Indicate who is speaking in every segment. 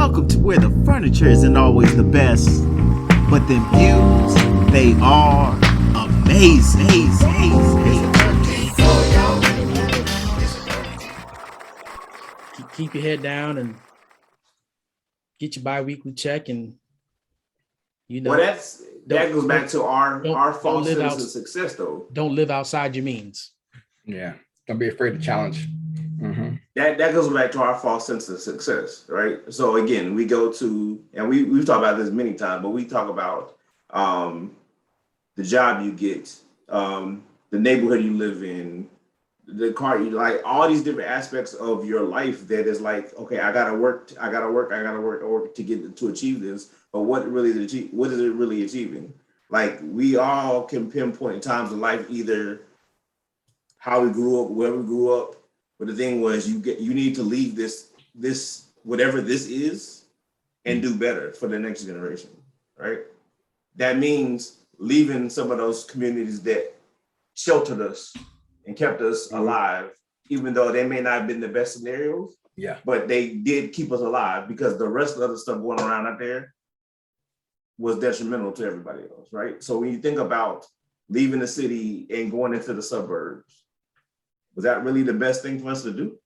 Speaker 1: welcome to where the furniture isn't always the best, but them views, they are amazing.
Speaker 2: Keep your head down and get your bi-weekly check, and
Speaker 3: Well, that goes back to our false sense of success, though.
Speaker 2: Don't live outside your means.
Speaker 4: Yeah, don't be afraid to challenge.
Speaker 3: Mm-hmm. That goes back to our false sense of success, right? So again, we go to, and we've talked about this many times, but we talk about the job you get, the neighborhood you live in, the car you like, all these different aspects of your life that is like, okay, I gotta work to get to achieve this. But what is it really achieving? Like, we all can pinpoint times in life, either how we grew up, where we grew up. But the thing was, you need to leave this whatever this is and do better for the next generation, right? That means leaving some of those communities that sheltered us and kept us alive, even though they may not have been the best scenarios.
Speaker 4: Yeah.
Speaker 3: But they did keep us alive, because the rest of the other stuff going around out there was detrimental to everybody else, right? So when you think about leaving the city and going into the suburbs, was that really the best thing for us to do?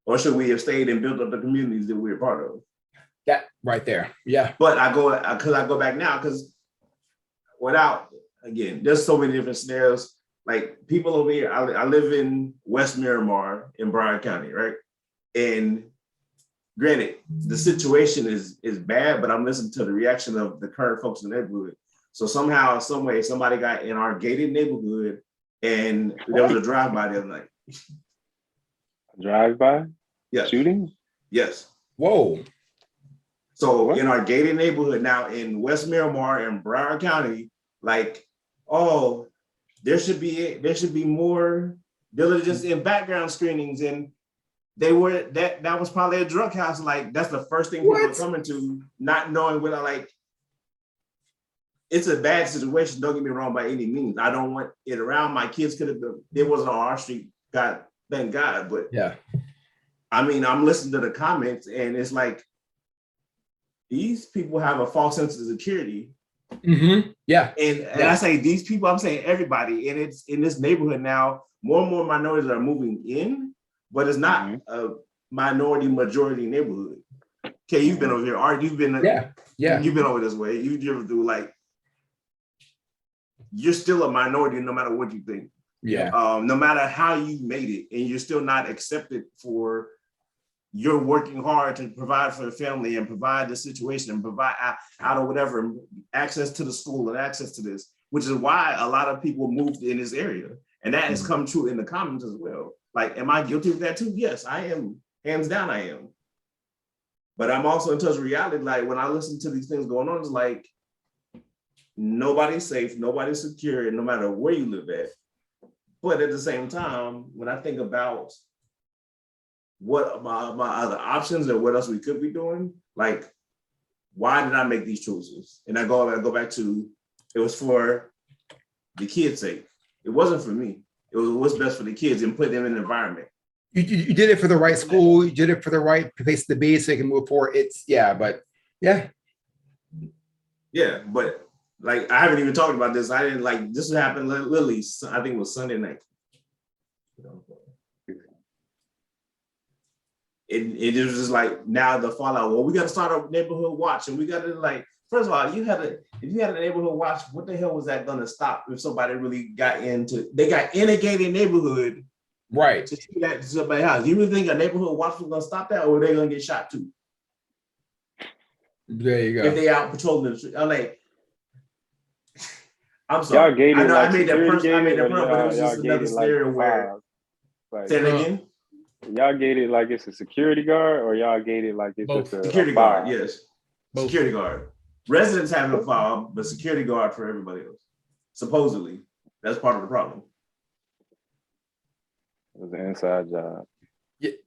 Speaker 3: Or should we have stayed and built up the communities that we were part of?
Speaker 4: That right there, yeah.
Speaker 3: But I go back now, because again, there's so many different scenarios. Like, people over here, I live in West Miramar in Broward County, right? And granted, the situation is bad, but I'm listening to the reaction of the current folks in the neighborhood. So somehow, some way, somebody got in our gated neighborhood, and there was a drive-by the other night.
Speaker 5: Drive-by?
Speaker 3: Yes.
Speaker 5: Shooting?
Speaker 3: Yes.
Speaker 4: Whoa.
Speaker 3: So what? In our gated neighborhood now in West Miramar and Broward County, like, oh, there should be more diligence in background screenings, and that was probably a drug house. Like, that's the first thing people are coming to, not knowing whether, like, it's a bad situation. Don't get me wrong, by any means. I don't want it around. My kids could have been. It wasn't on our street. God, thank God. But
Speaker 4: yeah,
Speaker 3: I mean, I'm listening to the comments, and it's like, these people have a false sense of security.
Speaker 4: Mm-hmm. Yeah.
Speaker 3: And I say these people, I'm saying everybody. And it's in this neighborhood now, more and more minorities are moving in, but it's not a minority majority neighborhood. Okay, you've been over here. Art, you've been you've been over this way. You've driven through, like, you're still a minority no matter what you think.
Speaker 4: Yeah.
Speaker 3: No matter how you made it, and you're still not accepted for you're working hard to provide for the family and provide the situation and provide out of whatever, access to the school and access to this, which is why a lot of people moved in this area. And that has come true in the comments as well. Like, am I guilty of that too? Yes, I am. Hands down, I am. But I'm also in touch with reality. Like, when I listen to these things going on, it's like, nobody's safe, nobody's secure, no matter where you live at. But at the same time, when I think about what my other options or what else we could be doing, like, why did I make these choices? And I go back to, it was for the kids' sake. It wasn't for me. It was what's best for the kids and put them in an environment.
Speaker 4: You did it for the right school. You did it for the right place to be, so you can move forward.
Speaker 3: But like, I haven't even talked about this. I didn't, like, this happened literally, I think it was Sunday night. It was just like, now the fallout. Well, we got to start a neighborhood watch, and we got to, like, first of all, if you had a neighborhood watch, what the hell was that going to stop if somebody really got in a gated neighborhood,
Speaker 4: right,
Speaker 3: to see that to somebody's house? You really think a neighborhood watch was going to stop that, or are they going to get shot too?
Speaker 4: There you go.
Speaker 3: If they out patrolling the street, I'm sorry.
Speaker 5: Y'all gated,
Speaker 3: I know,
Speaker 5: like,
Speaker 3: I made that point, but it was
Speaker 5: y'all
Speaker 3: just another scenario where.
Speaker 5: Like,
Speaker 3: say it again.
Speaker 5: Y'all gated like it's a security guard, or y'all gated like it's
Speaker 2: Both.
Speaker 5: just a
Speaker 3: Security
Speaker 5: guard?
Speaker 3: guard, yes.
Speaker 2: Both.
Speaker 3: Security guard. Residents have a file, but security guard for everybody else. Supposedly, that's part of the problem.
Speaker 5: It was an inside job.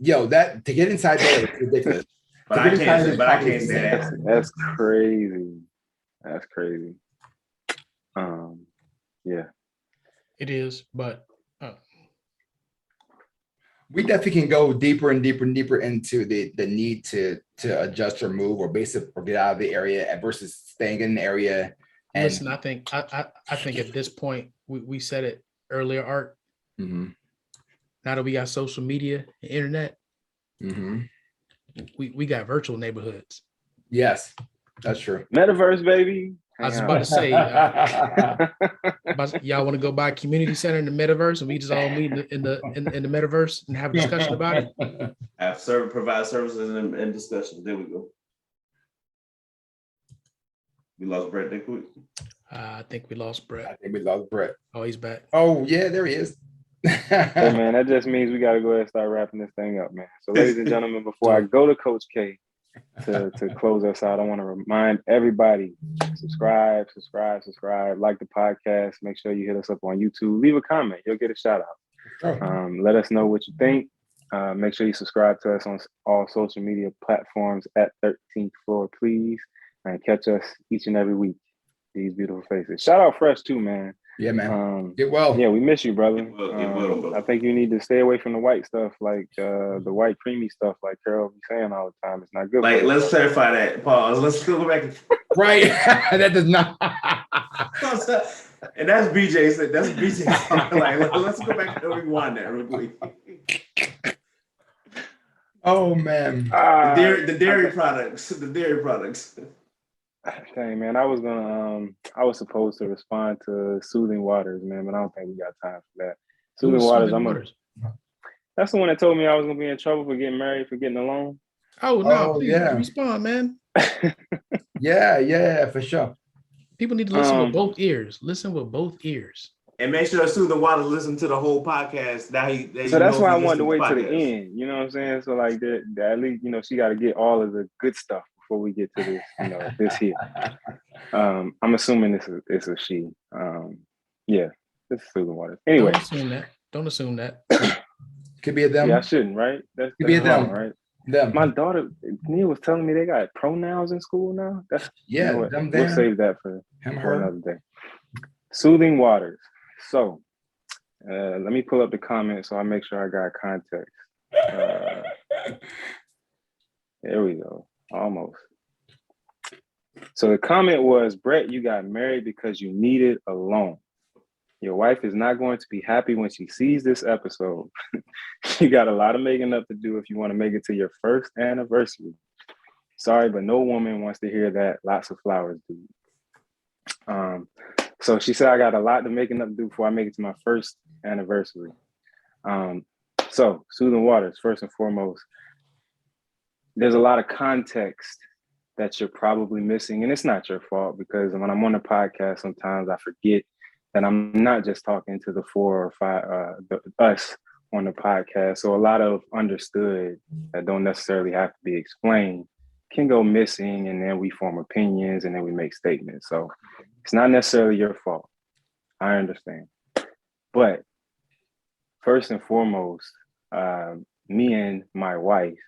Speaker 4: Yo, that to get inside there is ridiculous.
Speaker 3: But I can't say that.
Speaker 5: That's crazy. That's crazy. Yeah.
Speaker 2: It is, but
Speaker 4: We definitely can go deeper and deeper and deeper into the need to adjust or move or or get out of the area versus staying in the area. And
Speaker 2: Listen, I think at this point we said it earlier, Art.
Speaker 4: Mhm,
Speaker 2: Now that we got social media and internet,
Speaker 4: mhm.
Speaker 2: we got virtual neighborhoods.
Speaker 4: Yes, that's true.
Speaker 5: Metaverse, baby.
Speaker 2: I was
Speaker 5: Hang
Speaker 2: about
Speaker 5: on.
Speaker 2: to say, y'all want to go by a community center in the metaverse, and we just all meet in the metaverse and have a discussion about it.
Speaker 3: Provide services and discussions. There we go. We lost Brett that quick.
Speaker 2: I think we lost
Speaker 4: I
Speaker 2: Brett.
Speaker 4: think we lost Brett.
Speaker 2: Oh, he's back.
Speaker 4: Oh yeah, there he is.
Speaker 5: Hey man, that just means we gotta go ahead and start wrapping this thing up, man. So ladies and gentlemen, before I go to Coach K to close us out, I want to remind everybody, subscribe, like the podcast, make sure you hit us up on YouTube, leave a comment, you'll get a shout out.
Speaker 4: Oh,
Speaker 5: Let us know what you think. Make sure you subscribe to us on all social media platforms at 13th Floor, please, and catch us each and every week. These beautiful faces. Shout out Fresh too, man.
Speaker 4: yeah, man. Get well.
Speaker 5: Yeah, we miss you, brother.
Speaker 3: Get well.
Speaker 5: I think you need to stay away from the white stuff, like the white creamy stuff, like Carol be saying all the time. It's not good.
Speaker 3: Like, let's clarify that. Pause. Let's still go back.
Speaker 4: Right. That does not.
Speaker 3: And that's BJ said. That's BJ. Like, let's go back and rewind that real quick.
Speaker 4: Oh man.
Speaker 3: The dairy products. The dairy products.
Speaker 5: Dang, man, I was supposed to respond to Soothing Waters, man, but I don't think we got time for that. Soothing Waters, that's the one that told me I was gonna be in trouble for getting married, for getting alone.
Speaker 2: Oh no, please
Speaker 4: yeah.
Speaker 2: respond, man.
Speaker 4: Yeah, for sure.
Speaker 2: People need to listen with both ears. Listen with both ears.
Speaker 3: And make sure Soothing Waters listen to the whole podcast.
Speaker 5: So that's why I wanted to wait to the end. You know what I'm saying? So like that at least, she got to get all of the good stuff before we get to this, this here. I'm assuming it's a she. Yeah, this is Soothing Waters. Anyway.
Speaker 2: Don't assume that.
Speaker 4: Could be a them.
Speaker 5: Yeah, I shouldn't, right? That's
Speaker 4: Could be a them,
Speaker 5: right?
Speaker 4: Them.
Speaker 5: My daughter, Nia, was telling me they got pronouns in school now. That's
Speaker 4: them.
Speaker 5: We'll save that for
Speaker 4: him,
Speaker 5: another day. Soothing Waters. So let me pull up the comments so I make sure I got context. There we go. Almost. So the comment was, Brett, you got married because you needed a loan. Your wife is not going to be happy when she sees this episode. You got a lot of making up to do if you want to make it to your first anniversary. Sorry, but no woman wants to hear that. Lots of flowers, dude. So she said, I got a lot to making up to do before I make it to my first anniversary. So Soothing Waters, first and foremost, there's a lot of context that you're probably missing. And it's not your fault, because when I'm on the podcast, sometimes I forget that I'm not just talking to the 4 or 5, us on the podcast. So a lot of understood that don't necessarily have to be explained can go missing, and then we form opinions and then we make statements. So it's not necessarily your fault. I understand. But first and foremost, me and my wife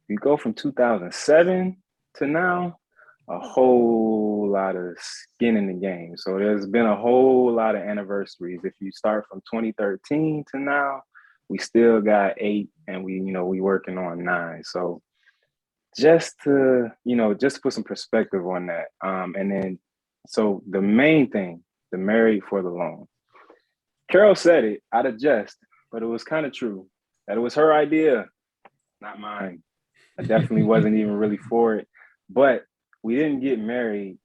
Speaker 5: you go from 2007 to now, a whole lot of skin in the game. So there's been a whole lot of anniversaries. If you start from 2013 to now, we still got 8, and we working on 9. So just to put some perspective on that. And then, so the main thing, the married for the loan. Carol said it out of jest, but it was kind of true that it was her idea, not mine. I definitely wasn't even really for it, but we didn't get married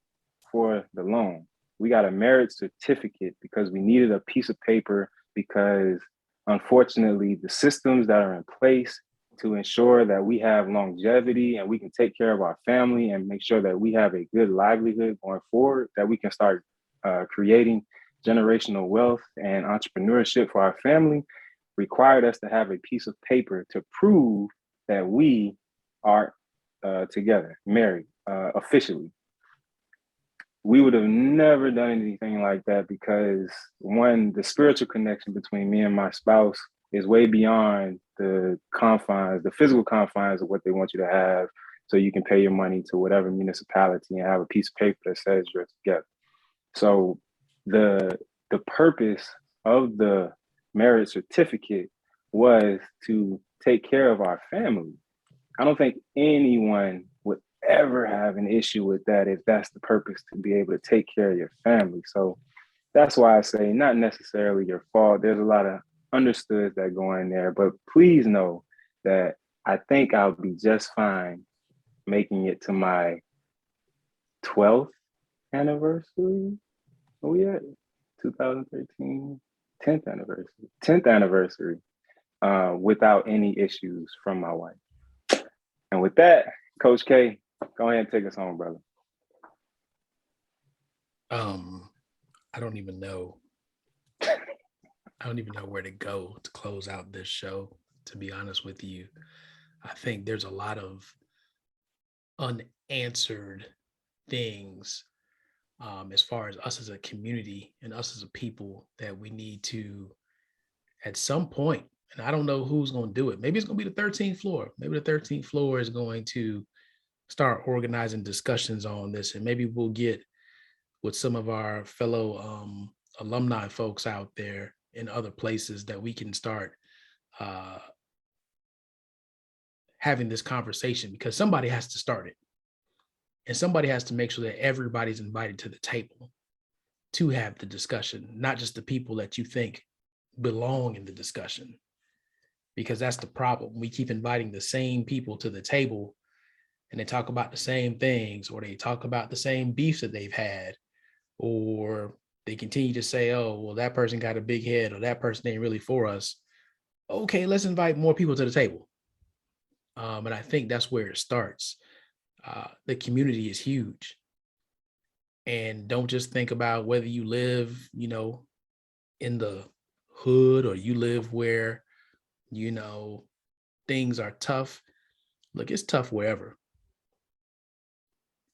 Speaker 5: for the loan. We got a marriage certificate because we needed a piece of paper, because unfortunately the systems that are in place to ensure that we have longevity and we can take care of our family and make sure that we have a good livelihood going forward, that we can start creating generational wealth and entrepreneurship for our family, required us to have a piece of paper to prove that we are together, married, officially. We would have never done anything like that, because one, the spiritual connection between me and my spouse is way beyond the confines, the physical confines of what they want you to have, so you can pay your money to whatever municipality and have a piece of paper that says you're together. So the purpose of the marriage certificate was to take care of our family. I don't think anyone would ever have an issue with that if that's the purpose, to be able to take care of your family. So that's why I say not necessarily your fault. There's a lot of understoods that go in there, but please know that I think I'll be just fine making it to my 12th anniversary. Oh yeah, 2013, 10th anniversary, 10th anniversary, without any issues from my wife. And with that, Coach K, go ahead and take us home, brother.
Speaker 2: I don't even know. I don't even know where to go to close out this show, to be honest with you. I think there's a lot of unanswered things as far as us as a community and us as a people that we need to, at some point, and I don't know who's going to do it. Maybe it's going to be the 13th floor. Maybe the 13th floor is going to start organizing discussions on this, and maybe we'll get with some of our fellow alumni folks out there in other places that we can start having this conversation, because somebody has to start it. And somebody has to make sure that everybody's invited to the table to have the discussion, not just the people that you think belong in the discussion. Because that's the problem. We keep inviting the same people to the table, and they talk about the same things, or they talk about the same beefs that they've had, or they continue to say, oh, well, that person got a big head, or that person ain't really for us. Okay, let's invite more people to the table. And I think that's where it starts. The community is huge. And don't just think about whether you live, in the hood, or you live where, things are tough. Look, it's tough wherever.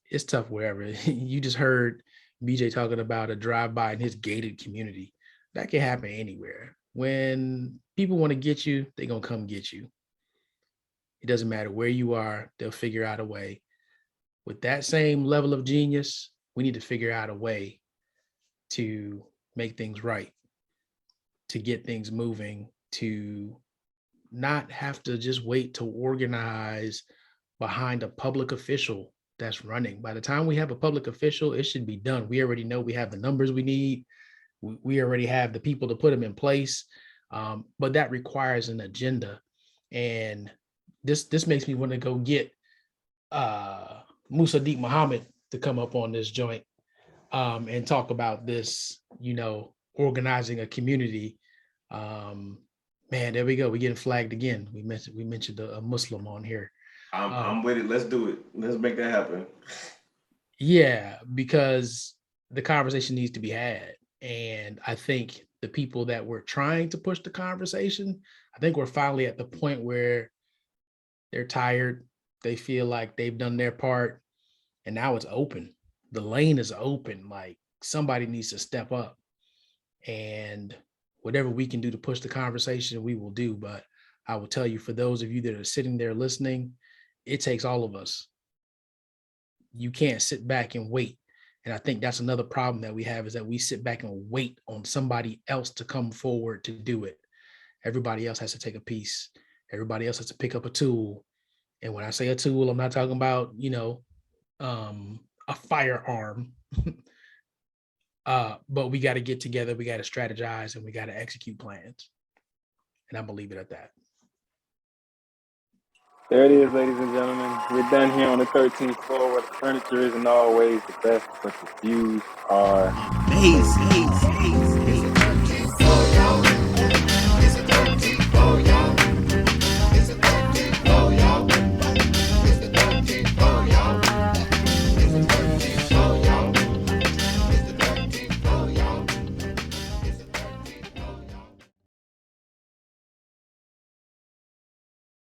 Speaker 2: It's tough wherever. You just heard BJ talking about a drive-by in his gated community. That can happen anywhere. When people want to get you, they're going to come get you. It doesn't matter where you are, they'll figure out a way. With that same level of genius, we need to figure out a way to make things right, to get things moving, to not have to just wait to organize behind a public official that's running. By the time we have a public official, it should be done. We already know we have the numbers we need. We already have the people to put them in place. But that requires an agenda. And this makes me want to go get Musa Deep Muhammad to come up on this joint and talk about this, organizing a community. Man, there we go. We're getting flagged again. We mentioned a Muslim on here.
Speaker 3: I'm with it. Let's do it. Let's make that happen.
Speaker 2: Yeah, because the conversation needs to be had. And I think the people that were trying to push the conversation, I think we're finally at the point where they're tired. They feel like they've done their part, and now it's open. The lane is open. Like, somebody needs to step up, and whatever we can do to push the conversation, we will do. But I will tell you, for those of you that are sitting there listening, it takes all of us. You can't sit back and wait. And I think that's another problem that we have, is that we sit back and wait on somebody else to come forward to do it. Everybody else has to take a piece. Everybody else has to pick up a tool. And when I say a tool, I'm not talking about, a firearm. But we got to get together. We got to strategize, and we got to execute plans. And I'm going to leave it at that.
Speaker 5: There it is, ladies and gentlemen. We're done here on the 13th floor, where the furniture isn't always the best, but the views are
Speaker 1: Amazing.